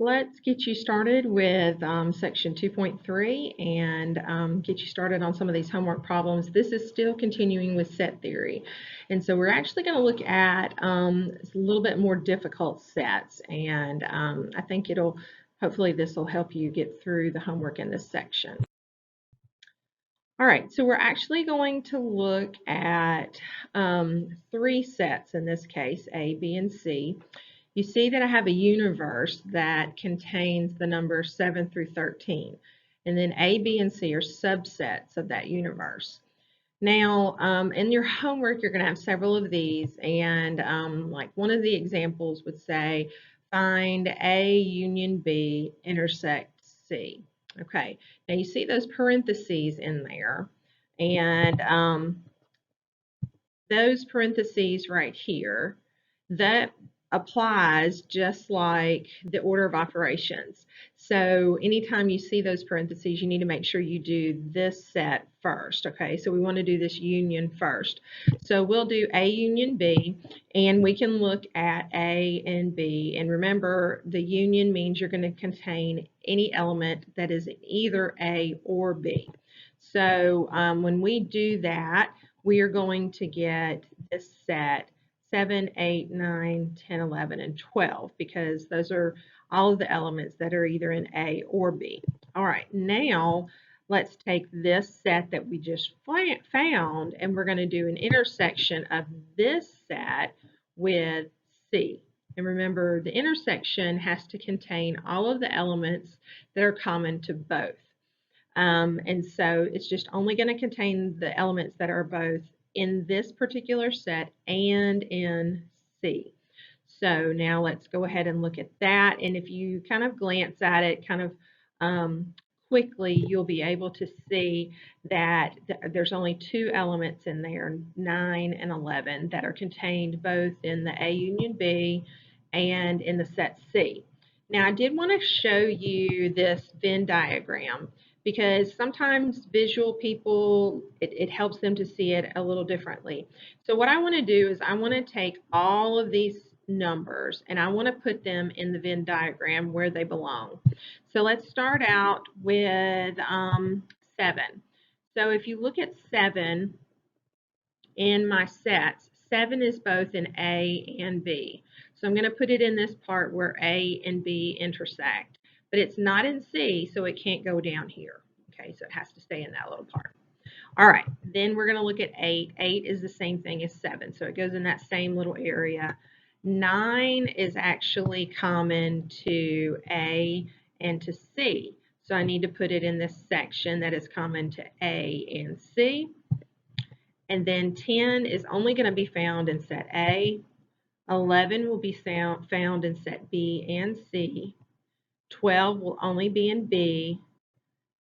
Let's get you started with section 2.3 and get you started on some of these homework problems. This is still continuing with set theory. And so we're actually going to look at a little bit more difficult sets. And I think hopefully this will help you get through the homework in this section. All right, so we're actually going to look at three sets in this case, A, B, and C. You see that I have a universe that contains the numbers 7 through 13. And then A, B, and C are subsets of that universe. Now, in your homework, you're going to have several of these. And like one of the examples would say, find A union B intersects C. Okay, now you see those parentheses in there. And those parentheses right here, that applies just like the order of operations. So anytime you see those parentheses, you need to make sure you do this set first, okay? So we want to do this union first. So we'll do A union B, and we can look at A and B. And remember, the union means you're going to contain any element that is either A or B. So when we do that, we are going to get this set 7, 8, 9, 10, 11, and 12 because those are all of the elements that are either in A or B. All right, now let's take this set that we just found and we're going to do an intersection of this set with C. And remember, the intersection has to contain all of the elements that are common to both. And so it's just only going to contain the elements that are both in this particular set and in C. So now let's go ahead and look at that. And if you kind of glance at it kind of quickly, you'll be able to see that there's only two elements in there, 9 and 11, that are contained both in the A union B and in the set C. Now I did want to show you this Venn diagram because sometimes visual people, it helps them to see it a little differently. So what I want to do is I want to take all of these numbers and I want to put them in the Venn diagram where they belong. So let's start out with 7. So if you look at 7 in my sets, 7 is both in A and B. So I'm going to put it in this part where A and B intersect. But it's not in C, so it can't go down here. Okay, so it has to stay in that little part. All right, then we're going to look at 8. 8 is the same thing as 7, so it goes in that same little area. 9 is actually common to A and to C, so I need to put it in this section that is common to A and C. And then 10 is only going to be found in set A. 11 will be found in set B and C. 12 will only be in B,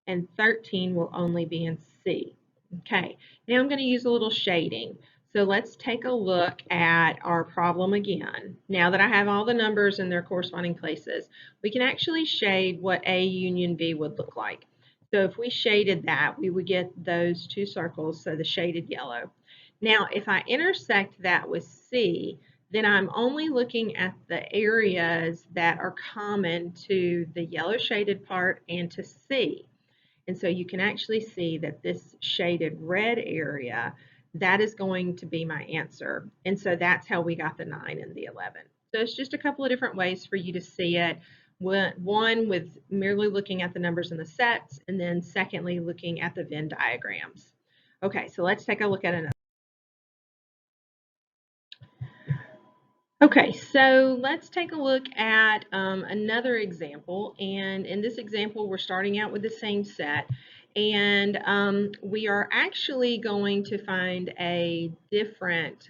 and 13 will only be in C. Okay, now I'm going to use a little shading. So let's take a look at our problem again. Now that I have all the numbers in their corresponding places, we can actually shade what A union B would look like. So if we shaded that, we would get those two circles, so the shaded yellow. Now if I intersect that with C, then I'm only looking at the areas that are common to the yellow shaded part and to C. And so you can actually see that this shaded red area, that is going to be my answer. And so that's how we got the 9 and the 11. So it's just a couple of different ways for you to see it. One with merely looking at the numbers in the sets, and then secondly, looking at the Venn diagrams. Okay, so let's take a look at another. Okay, so let's take a look at another example. And in this example, we're starting out with the same set. And we are actually going to find a different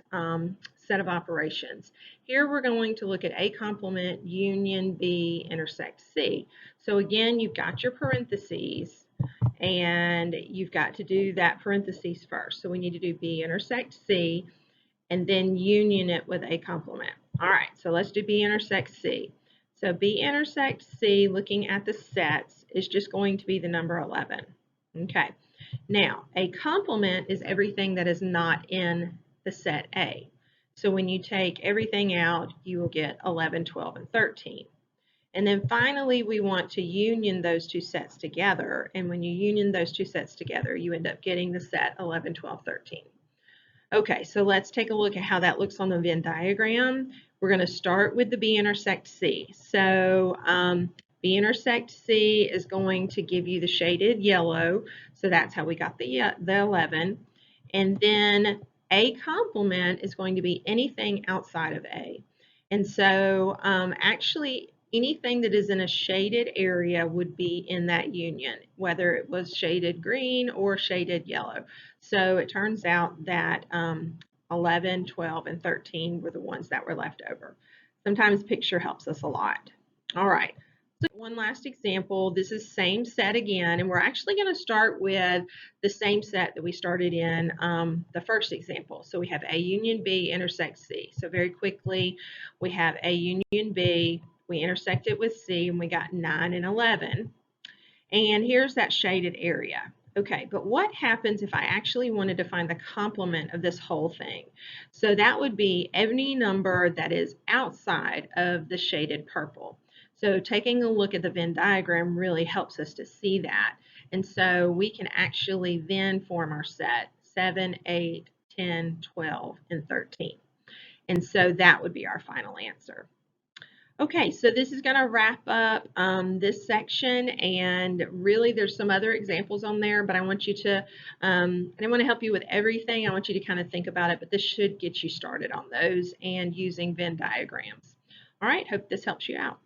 set of operations. Here we're going to look at A complement union B intersect C. So again, you've got your parentheses. And you've got to do that parentheses first. So we need to do B intersect C and then union it with A complement. All right, so let's do B intersect C. So B intersect C, looking at the sets, is just going to be the number 11. Okay, now A complement is everything that is not in the set A. So when you take everything out, you will get 11, 12, and 13. And then finally, we want to union those two sets together. And when you union those two sets together, you end up getting the set 11, 12, 13. Okay, so let's take a look at how that looks on the Venn diagram. We're going to start with the B intersect C. So B intersect C is going to give you the shaded yellow. So that's how we got the 11. And then A complement is going to be anything outside of A. And so actually anything that is in a shaded area would be in that union, whether it was shaded green or shaded yellow. So it turns out that 11, 12, and 13 were the ones that were left over. Sometimes picture helps us a lot. All right. So one last example. This is same set again, and we're actually going to start with the same set that we started in the first example. So we have A union B intersects C. So very quickly, we have A union B. We intersect it with C, and we got 9 and 11. And here's that shaded area. Okay, but what happens if I actually wanted to find the complement of this whole thing? So that would be any number that is outside of the shaded purple. So taking a look at the Venn diagram really helps us to see that. And so we can actually then form our set 7, 8, 10, 12, and 13. And so that would be our final answer. Okay, so this is going to wrap up this section, and really there's some other examples on there, but I want you to, I don't want to help you with everything. I want you to kind of think about it, but this should get you started on those and using Venn diagrams. All right, hope this helps you out.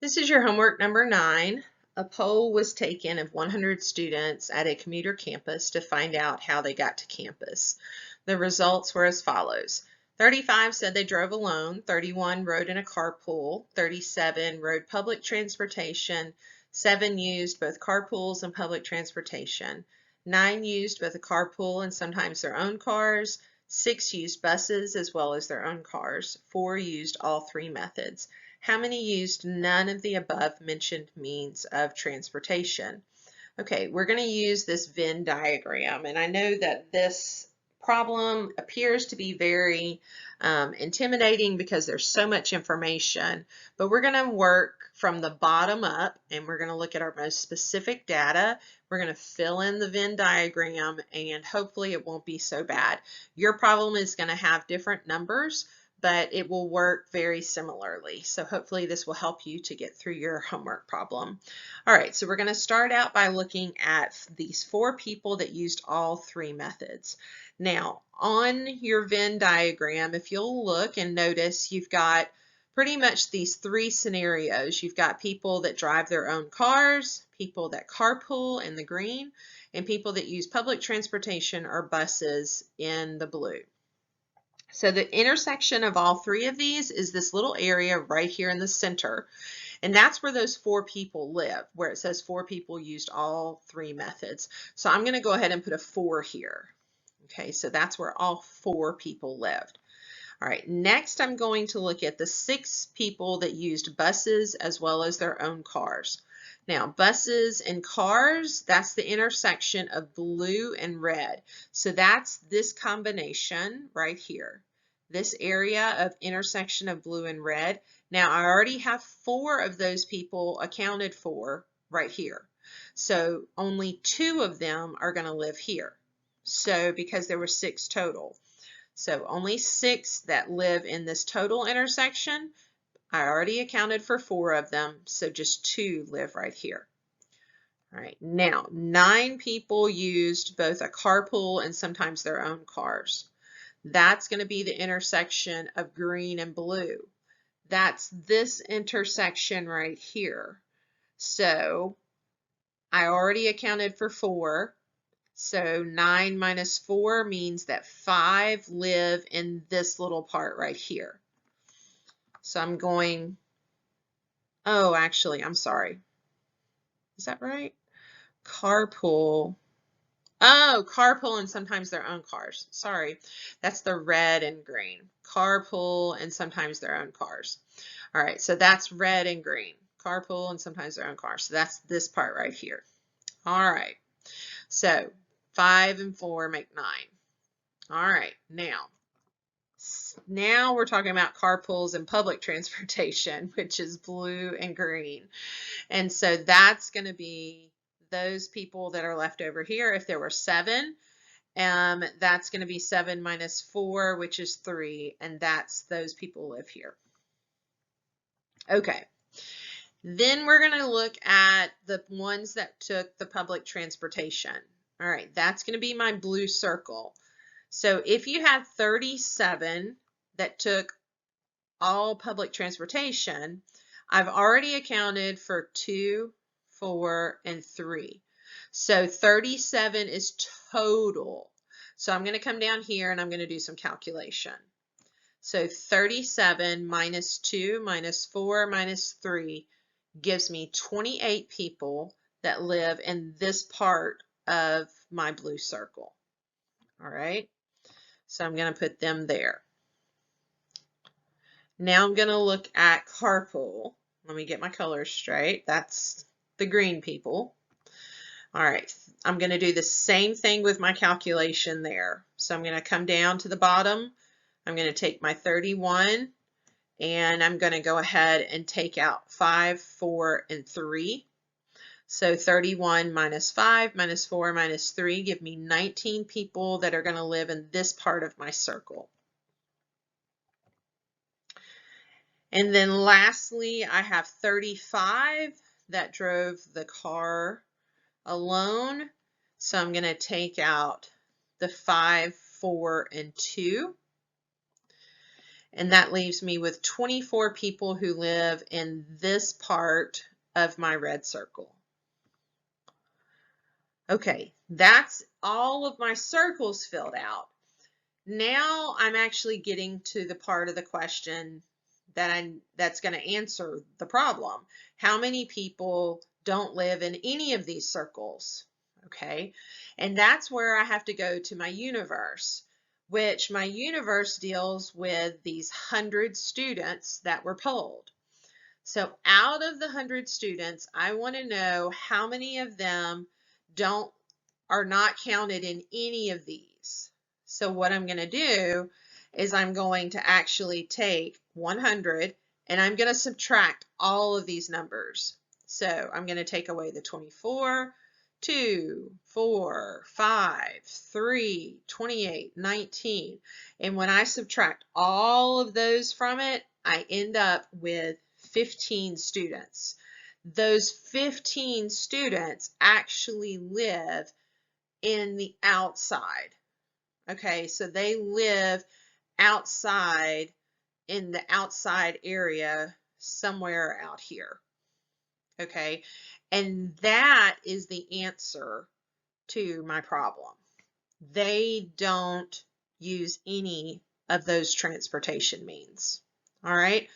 This is your homework number 9. A poll was taken of 100 students at a commuter campus to find out how they got to campus. The results were as follows. 35 said they drove alone, 31 rode in a carpool, 37 rode public transportation, 7 used both carpools and public transportation, 9 used both a carpool and sometimes their own cars, 6 used buses as well as their own cars, 4 used all 3 methods. How many used none of the above mentioned means of transportation? Okay, we're going to use this Venn diagram, and I know that this problem appears to be very intimidating because there's so much information, but we're going to work from the bottom up, and we're going to look at our most specific data. We're going to fill in the Venn diagram, and hopefully it won't be so bad. Your problem is going to have different numbers, but it will work very similarly. So hopefully this will help you to get through your homework problem. All right, so we're going to start out by looking at these 4 people that used all 3 methods. Now, on your Venn diagram, if you'll look and notice, you've got pretty much these 3 scenarios. You've got people that drive their own cars, people that carpool in the green, and people that use public transportation or buses in the blue. So the intersection of all 3 of these is this little area right here in the center. And that's where those 4 people live, where it says 4 people used all 3 methods. So I'm going to go ahead and put a 4 here. Okay, so that's where all 4 people lived. All right, next I'm going to look at the 6 people that used buses as well as their own cars. Now, buses and cars, that's the intersection of blue and red. So that's this combination right here, this area of intersection of blue and red. Now, I already have 4 of those people accounted for right here. So only 2 of them are going to live here. So because there were 6 total. So only 6 that live in this total intersection. I already accounted for 4 of them, so just 2 live right here. All right, now 9 people used both a carpool and sometimes their own cars. That's going to be the intersection of green and blue. That's this intersection right here. So I already accounted for 4. So 9 minus 4 means that 5 live in this little part right here. So I'm going, oh, actually, I'm sorry. Is that right? Carpool. Oh, carpool and sometimes their own cars. Sorry, that's the red and green. Carpool and sometimes their own cars. All right, so that's red and green. Carpool and sometimes their own cars. So that's this part right here. All right, so 5 and 4 make 9. All right, now Now we're talking about carpools and public transportation, which is blue and green. And so that's going to be those people that are left over here. If there were 7, that's going to be 7 minus 4, which is 3. And that's those people live here. Okay. Then we're going to look at the ones that took the public transportation. All right, that's going to be my blue circle. So if you had 37 that took all public transportation, I've already accounted for 2, 4, and 3. So 37 is total. So I'm going to come down here and I'm going to do some calculation. So 37 minus 2 minus 4 minus 3 gives me 28 people that live in this part of my blue circle. All right, so I'm going to put them there. Now I'm going to look at carpool. Let me get my colors straight. That's the green people. All right, I'm going to do the same thing with my calculation there. So I'm going to come down to the bottom. I'm going to take my 31 and I'm going to go ahead and take out 5, 4, and 3. So 31 minus 5 minus 4 minus 3 give me 19 people that are going to live in this part of my circle. And then lastly, I have 35 that drove the car alone. So I'm going to take out the 5, 4, and 2. And that leaves me with 24 people who live in this part of my red circle. Okay, that's all of my circles filled out. Now I'm actually getting to the part of the question that's going to answer the problem. How many people don't live in any of these circles? Okay, and that's where I have to go to my universe, which my universe deals with these 100 students that were polled. So out of the 100 students, I want to know how many of them are not counted in any of these. So what I'm going to do is I'm going to actually take 100 and I'm going to subtract all of these numbers. So I'm going to take away the 24, 2, 4, 5, 3, 28, 19. And when I subtract all of those from it, I end up with 15 students. Those 15 students actually live in the outside. Okay, so they live outside in the outside area somewhere out here. Okay, and that is the answer to my problem. They don't use any of those transportation means. All right,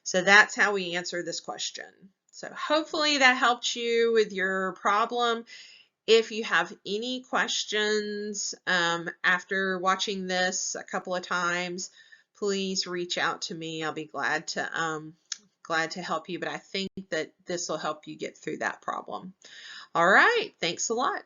so that's how we answer this question. So hopefully that helped you with your problem. If you have any questions after watching this a couple of times, please reach out to me. I'll be glad to help you, but I think that this will help you get through that problem. All right, thanks a lot.